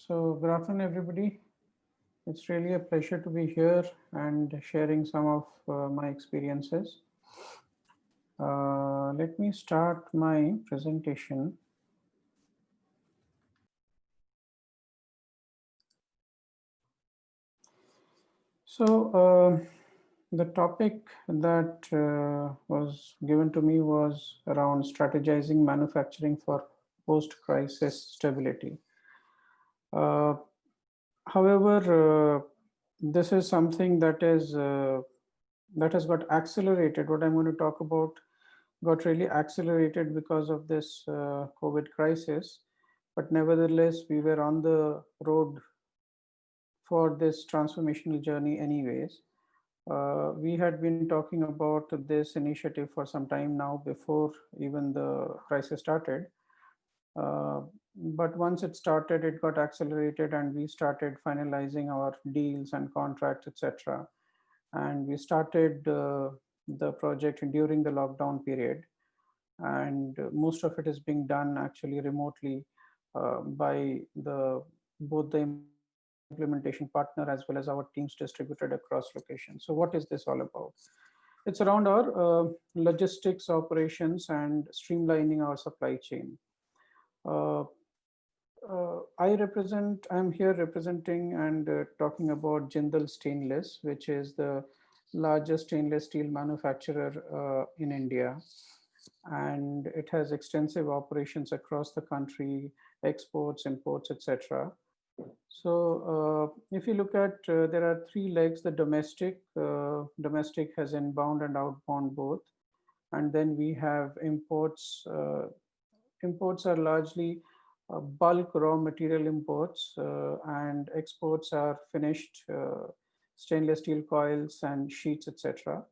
So, good afternoon, everybody. It's really a pleasure to be here and sharing some of my experiences. Let me start my presentation. So, the topic that was given to me was around strategizing manufacturing for post crisis stability. Uh, However, this is something that has got accelerated. What I'm going to talk about got really accelerated because of this COVID crisis. But nevertheless, we were on the road for this transformational journey, anyways. We had been talking about this initiative for some time now before even the crisis started. Uh, but once it started, it got accelerated, and we started finalizing our deals and contracts, etc. And we started the project during the lockdown period, and most of it is being done actually remotely by the both the implementation partner as well as our teams distributed across locations. So what is this all about? It's around our logistics operations and streamlining our supply chain. uh, I'm here representing and talking about Jindal Stainless, which is the largest stainless steel manufacturer in India. And it has extensive operations across the country, exports, imports, etc. So, if you look at, there are three legs. The domestic has inbound and outbound both, and then we have imports. Imports are largely bulk raw material imports, and exports are finished stainless steel coils and sheets, etc.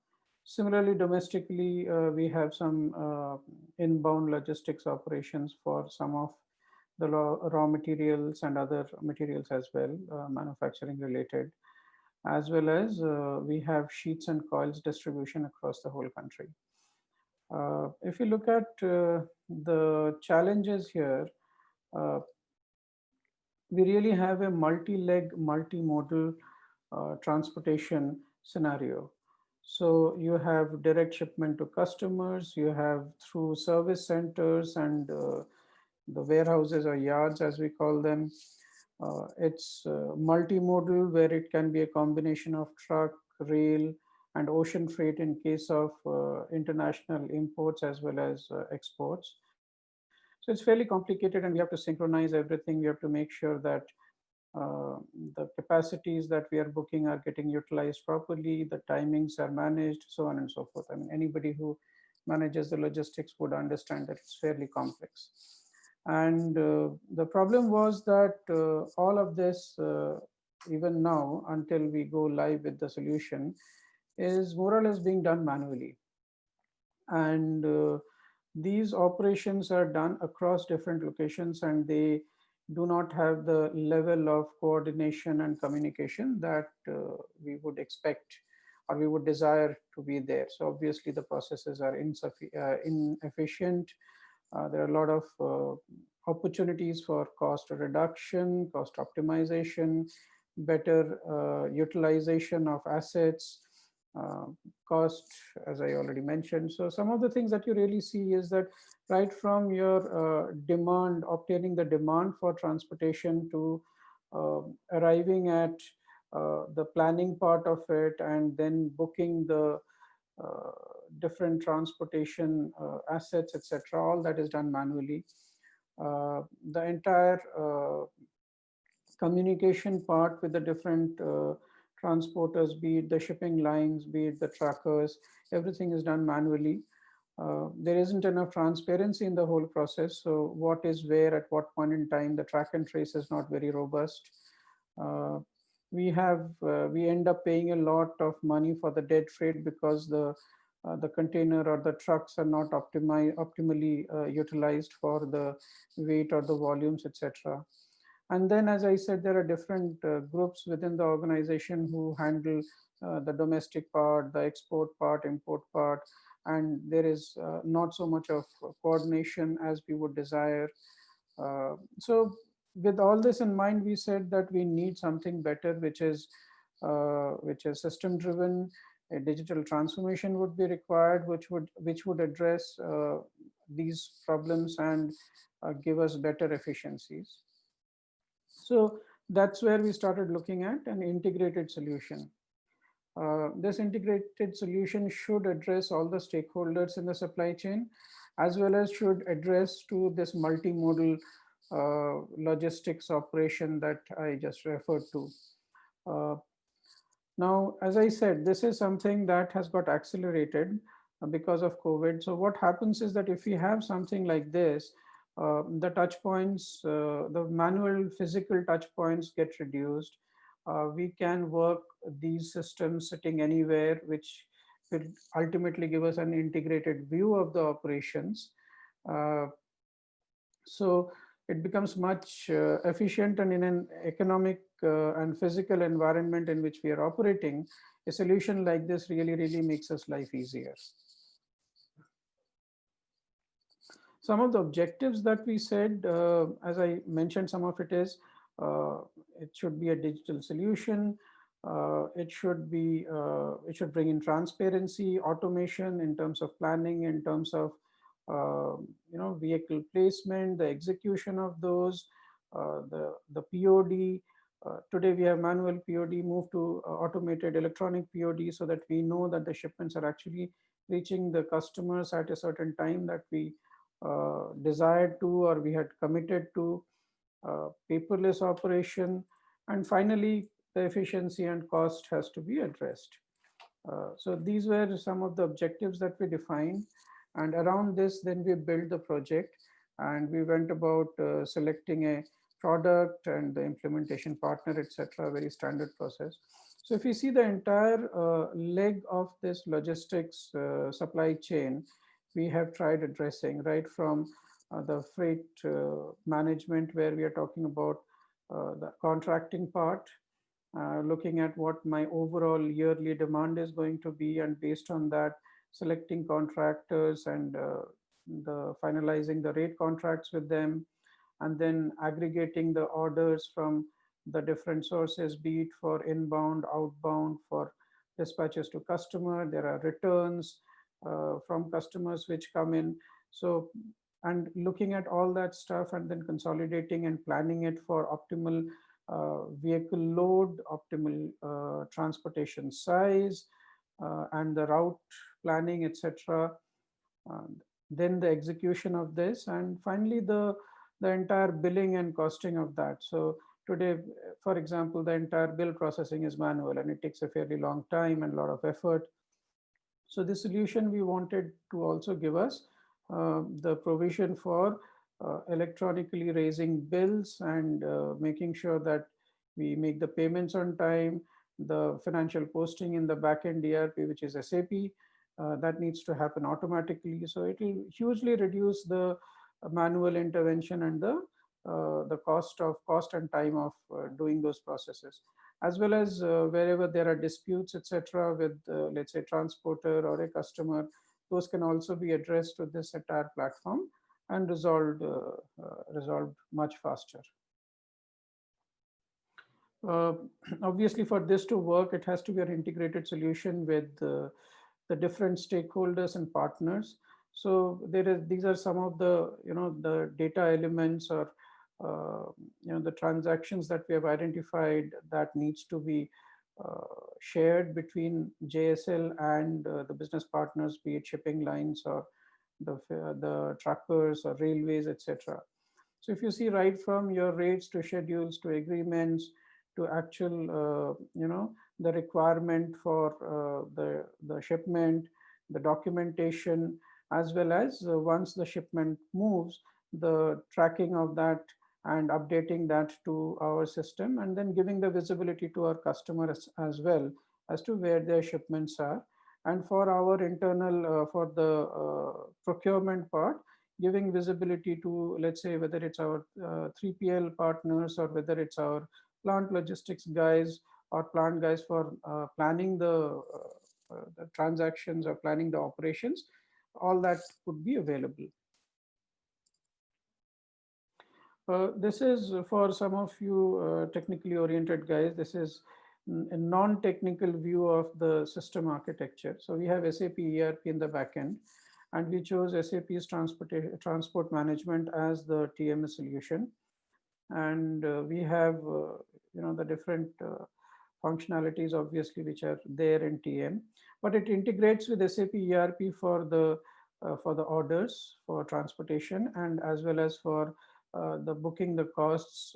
Similarly, domestically, we have some inbound logistics operations for some of the raw materials and other materials as well, manufacturing related, as well as we have sheets and coils distribution across the whole country. If you look at the challenges here, uh, we really have a multi-leg, multimodal transportation scenario. So you have direct shipment to customers, you have through service centers and the warehouses or yards, as we call them. It's multimodal, where it can be a combination of truck, rail, and ocean freight in case of international imports as well as exports. So it's fairly complicated, and we have to synchronize everything. We have to make sure that uh, the capacities that we are booking are getting utilized properly, the timings are managed, so on and so forth. I mean, anybody who manages the logistics would understand that it's fairly complex. And the problem was that all of this, even now, until we go live with the solution, is more or less being done manually. And these operations are done across different locations, and they do not have the level of coordination and communication that we would expect or we would desire to be there. So obviously the processes are inefficient. There are a lot of opportunities for cost reduction, cost optimization, better utilization of assets, uh, cost, as I already mentioned. So some of the things that you really see is that right from your demand, obtaining the demand for transportation, to arriving at the planning part of it, and then booking the uh, different transportation assets, etc. All that is done manually. The entire communication part with the different transporters, be it the shipping lines, be it the truckers, everything is done manually. There isn't enough transparency in the whole process. So what is where at what point in time, the track and trace is not very robust. Uh, we end up paying a lot of money for the dead freight because the container or the trucks are not optimally utilized for the weight or the volumes, etc. And then, as I said, there are different groups within the organization who handle the domestic part, the export part, import part, and there is not so much of coordination as we would desire. So with all this in mind, we said that we need something better, which is system driven. A digital transformation would be required, which would address these problems and give us better efficiencies. So that's where we started looking at an integrated solution. This integrated solution should address all the stakeholders in the supply chain, as well as should address to this multimodal logistics operation that I just referred to. Uh, Now, as I said, this is something that has got accelerated because of COVID. So what happens is that if we have something like this, the touch points, the manual physical touch points get reduced. We can work these systems sitting anywhere, which will ultimately give us an integrated view of the operations. Uh, so it becomes much efficient, and in an economic and physical environment in which we are operating, a solution like this really makes us life easier. Some of the objectives that we said, as I mentioned, some of it is uh, it should be a digital solution. It should bring in transparency, automation in terms of planning, in terms of vehicle placement, the execution of those, the POD. Today we have manual POD, move to automated electronic POD, so that we know that the shipments are actually reaching the customers at a certain time that we desired to, or we had committed to. Paperless operation, and finally the efficiency and cost has to be addressed. So these were some of the objectives that we defined, and around this then we built the project, and we went about selecting a product and the implementation partner, etc. Very standard process. So if you see the entire leg of this logistics supply chain, we have tried addressing, right from the freight management, where we are talking about the contracting part, looking at what my overall yearly demand is going to be, and based on that, selecting contractors and the finalizing the rate contracts with them, and then aggregating the orders from the different sources, be it for inbound, outbound, for dispatches to customer. There are returns from customers which come in. So, and looking at all that stuff and then consolidating and planning it for optimal vehicle load, optimal transportation size, and the route planning, etc. Then the execution of this, and finally the entire billing and costing of that. So today, for example, the entire bill processing is manual, and it takes a fairly long time and a lot of effort. So the solution we wanted to also give us the provision for electronically raising bills, and making sure that we make the payments on time, the financial posting in the backend ERP, which is SAP, that needs to happen automatically. So it will hugely reduce the manual intervention and the cost and time of doing those processes, as well as wherever there are disputes, etc., with let's say transporter or a customer, those can also be addressed with this entire platform and resolved much faster. Uh, Obviously, for this to work, it has to be an integrated solution with the different stakeholders and partners. So these are some of the the data elements, or the transactions that we have identified that needs to be shared between JSL and the business partners, be it shipping lines or the truckers or railways, etc. So if you see, right from your rates to schedules to agreements to actual, the requirement for the shipment, the documentation, as well as once the shipment moves, the tracking of that and updating that to our system, and then giving the visibility to our customers as well as to where their shipments are. And for our internal, for the procurement part, giving visibility to, let's say, whether it's our 3PL partners, or whether it's our plant logistics guys or plant guys for planning the transactions or planning the operations, all that could be available. This is for some of you technically oriented guys. This is a non-technical view of the system architecture. So we have SAP ERP in the backend, and we chose SAP's transport management as the TMS solution. And we have, the different functionalities, obviously, which are there in TM, but it integrates with SAP ERP for the orders for transportation, and as well as for the booking the costs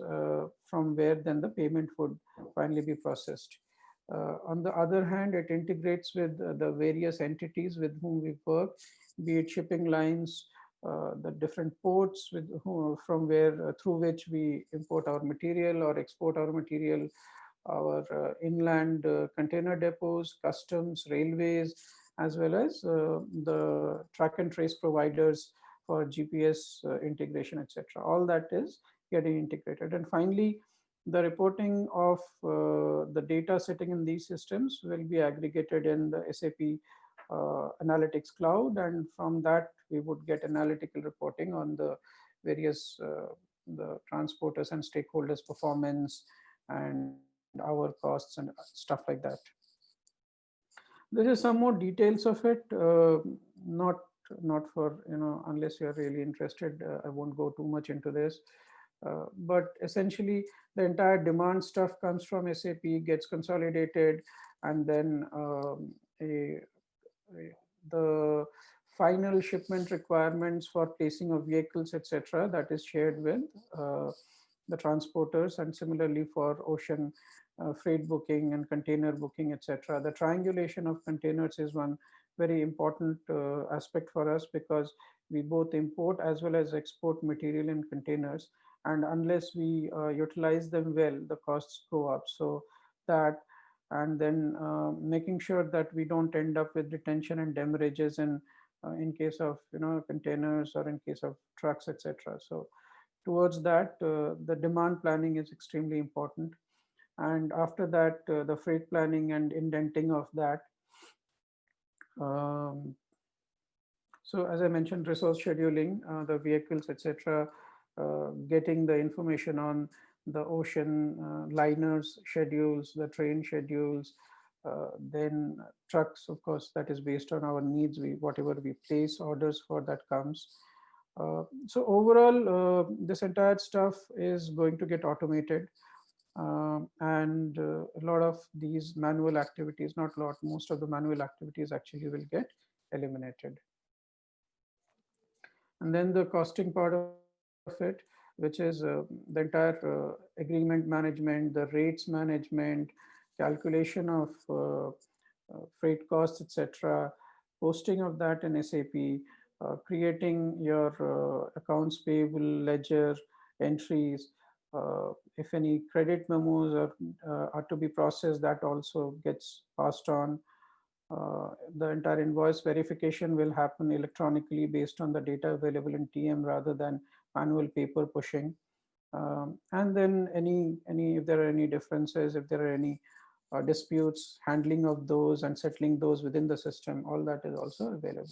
from where then the payment would finally be processed. On the other hand, it integrates with the various entities with whom we work, be it shipping lines, the different ports from where through which we import our material or export our material, our inland container depots, customs, railways, as well as the track and trace providers for GPS integration, etc. All that is getting integrated. And finally, the reporting of the data sitting in these systems will be aggregated in the SAP analytics cloud, and from that we would get analytical reporting on the various the transporters and stakeholders performance and our costs and stuff like that. There is some more details of it, not not for, unless you are really interested, I won't go too much into this. But essentially, the entire demand stuff comes from SAP, gets consolidated, and then the final shipment requirements for placing of vehicles, etc., that is shared with uh, the transporters, and similarly for ocean freight booking and container booking, etc. The triangulation of containers is one very important aspect for us, because we both import as well as export material in containers, and unless we utilize them well, the costs go up. So that, and then making sure that we don't end up with detention and demurrages in case of, containers, or in case of trucks, etc. So towards that, the demand planning is extremely important. And after that, the freight planning and indenting of that. um, so as I mentioned, resource scheduling, the vehicles, etc., getting the information on the ocean liners schedules, the train schedules, then trucks, of course, that is based on our needs. Whatever we place orders for, that comes. So overall, this entire stuff is going to get automated, and a lot of these manual activities, not a lot, most of the manual activities actually will get eliminated. And then the costing part of it, which is the entire agreement management, the rates management, calculation of freight costs, etc., posting of that in SAP, creating your accounts payable ledger entries. If any credit memos are to be processed, that also gets passed on. The entire invoice verification will happen electronically based on the data available in TM rather than manual paper pushing. And then any if there are any differences, if there are any disputes, handling of those and settling those within the system, all that is also available.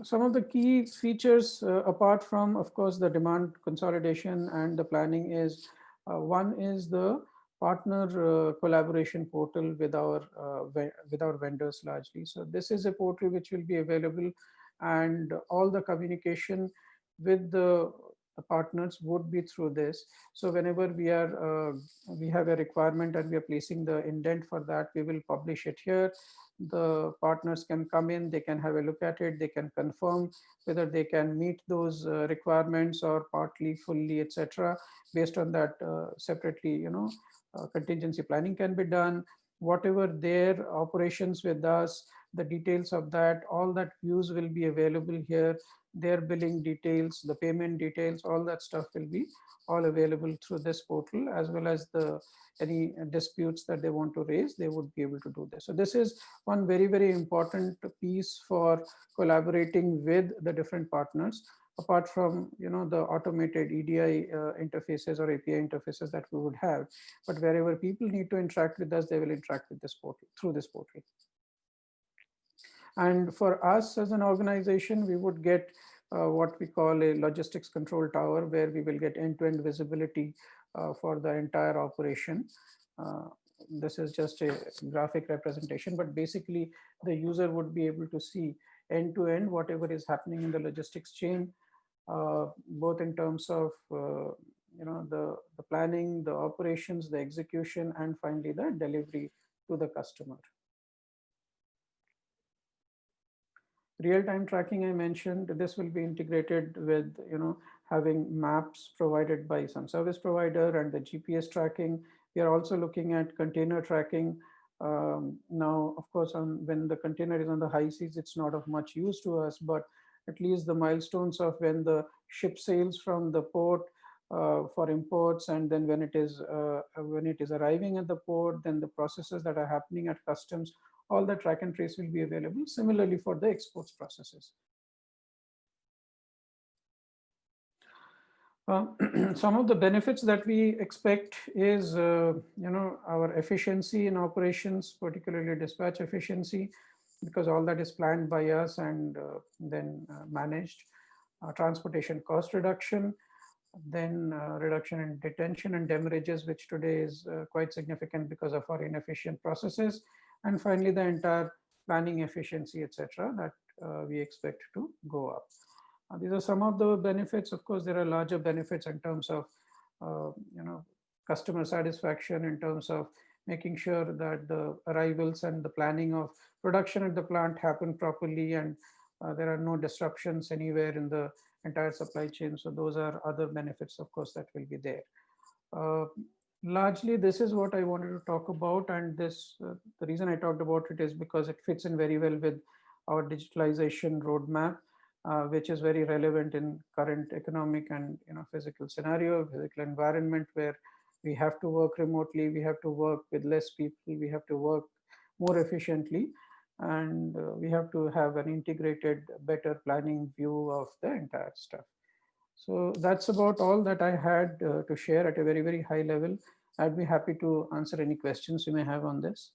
Some of the key features, apart from, of course, the demand consolidation and the planning, is one is the partner collaboration portal with our vendors largely. So this is a portal which will be available, and all the communication with the partners would be through this. So whenever we have a requirement and we are placing the indent for that, we will publish it here. The partners can come in, they can have a look at it, they can confirm whether they can meet those requirements or partly, fully, etc. Based on that, separately, contingency planning can be done. Whatever their operations with us, the details of that, all that views will be available here. Their billing details, the payment details, all that stuff will be all available through this portal, as well as any disputes that they want to raise, they would be able to do this. So this is one very, very important piece for collaborating with the different partners, apart from, the automated EDI interfaces or API interfaces that we would have. But wherever people need to interact with us, they will interact with this portal, through this portal. And for us as an organization, we would get what we call a logistics control tower, where we will get end-to-end visibility for the entire operation. Uh, this is just a graphic representation, but basically the user would be able to see end to end whatever is happening in the logistics chain, both in terms of the planning, the operations, the execution, and finally the delivery to the customer. Real-time tracking I mentioned, this will be integrated with having maps provided by some service provider and the GPS tracking. We are also looking at container tracking. Now, of course, when the container is on the high seas, it's not of much use to us, but at least the milestones of when the ship sails from the port for imports, and then when it is arriving at the port, then the processes that are happening at customs, all the track and trace will be available. Similarly for the exports processes. Some of the benefits that we expect is, our efficiency in operations, particularly dispatch efficiency, because all that is planned by us and then managed. Transportation cost reduction, then reduction in detention and demurrages, which today is quite significant because of our inefficient processes. And finally, the entire planning efficiency, etc., that we expect to go up. These are some of the benefits. Of course, there are larger benefits in terms of customer satisfaction, in terms of making sure that the arrivals and the planning of production at the plant happen properly, and there are no disruptions anywhere in the entire supply chain. So those are other benefits, of course, that will be there. Uh, Largely, this is what I wanted to talk about, and this the reason I talked about it is because it fits in very well with our digitalization roadmap, which is very relevant in current economic and physical scenario, physical environment, where we have to work remotely, we have to work with less people, we have to work more efficiently, and we have to have an integrated, better planning view of the entire stuff. So that's about all that I had to share at a very, very high level. I'd be happy to answer any questions you may have on this.